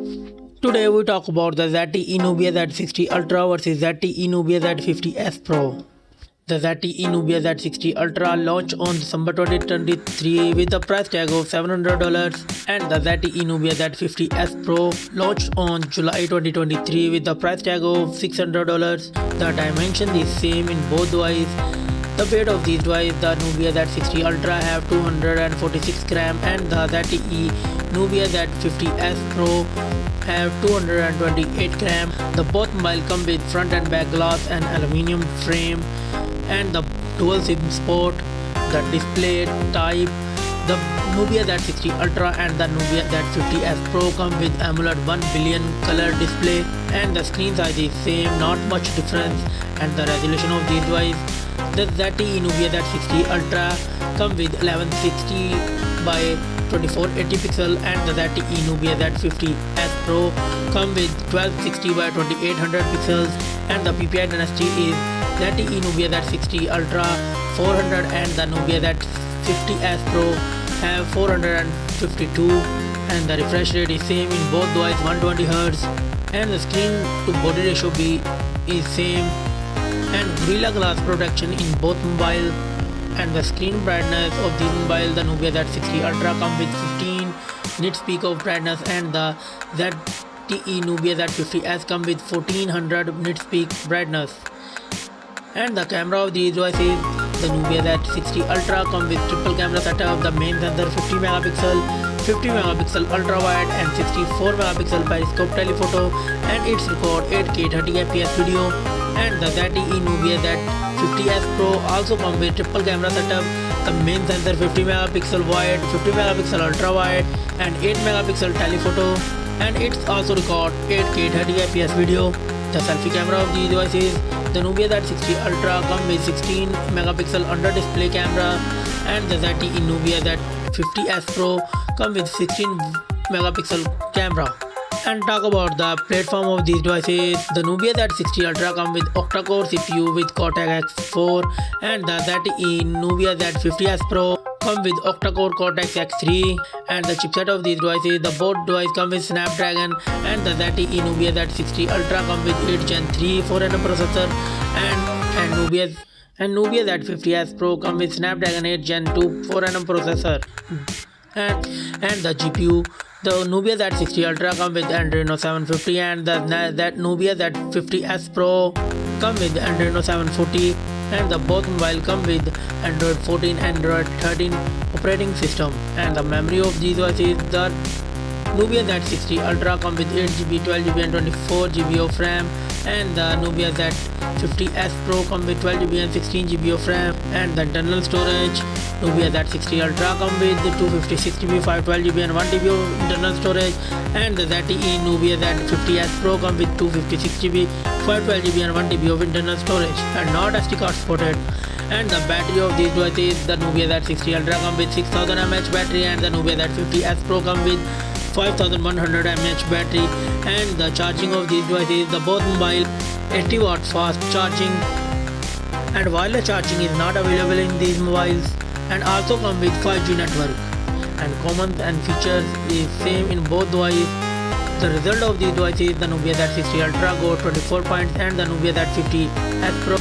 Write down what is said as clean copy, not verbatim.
Today we talk about the ZTE Nubia Z60 Ultra versus ZTE Nubia Z50s Pro. The ZTE Nubia Z60 Ultra launched on December 2023 with a price tag of $700, and the ZTE Nubia Z50s Pro launched on July 2023 with a price tag of $600. The dimension is same in both devices. The weight of these devices, the Nubia Z60 Ultra have 246 gram and the ZTE Nubia Z50s Pro have 228 gram. The both mobile come with front and back glass and aluminium frame and the dual SIM support. The display type, the Nubia Z60 Ultra and the Nubia Z50s Pro come with AMOLED 1 billion color display, and the screen size is same, not much difference, and the resolution of these devices. The ZTE Nubia Z60 Ultra come with 1160 by 2480 pixel and the ZTE Nubia Z50s Pro come with 1260 by 2800 pixels, and the PPI density is ZTE Nubia Z60 Ultra 400 and the Nubia Z50s Pro have 452, and the refresh rate is same in both devices 120Hz, and the screen to body ratio is same, and Gorilla Glass protection in both mobile. And the screen brightness of this mobile, the Nubia Z60 Ultra come with 15 nits peak of brightness and the ZTE Nubia Z50s come with 1400 nits peak brightness. And the camera of these devices, the Nubia Z60 Ultra come with triple camera setup, the main sensor 50 megapixel ultra wide and 64 megapixel periscope telephoto, and it's record 8K 30fps video. And the ZTE Nubia Z50s Pro also come with triple camera setup, the main sensor 50 megapixel wide, 50 megapixel ultra wide and 8 megapixel telephoto, and it's also record 8K 30fps video. The selfie camera of these devices, the Nubia Z60 Ultra come with 16 megapixel under display camera, and the ZTE Nubia Z50s Pro come with 16 megapixel camera. And talk about the platform of these devices, the Nubia Z60 Ultra come with octa-core CPU with Cortex X4, and the ZTE Nubia Z50s Pro come with octa-core Cortex X3, and the chipset of these devices, the both devices come with Snapdragon, and the ZTE Nubia Z60 Ultra come with 8 Gen 3 4nm processor, and Nubia Z50s Pro come with Snapdragon 8 Gen 2 4nm processor, and the GPU. The Nubia Z60 Ultra come with Adreno 750 and that Nubia Z50s Pro come with Adreno 740, and the both mobile come with Android 14, Android 13 operating system. And the memory of these devices, the Nubia Z60 Ultra come with 8GB, 12GB and 24GB of RAM, and the Nubia Z50s Pro come with 12GB and 16GB of RAM. And the internal storage, Nubia Z60 Ultra come with 256GB, 512GB and 1TB of internal storage, and the ZTE Nubia Z50s Pro come with 256GB, 512GB and 1TB of internal storage and not SD card supported. And the battery of these devices, the Nubia Z60 Ultra come with 6000 mAh battery and the Nubia Z50s Pro come with 5100 mAh battery. And the charging of these devices, the both mobile 80 watt fast charging and wireless charging is not available in these mobiles, and also come with 5G network, and common and features is same in both devices. The result of these devices, the Nubia Z60 Ultra got 24 points and the Nubia Z50s Pro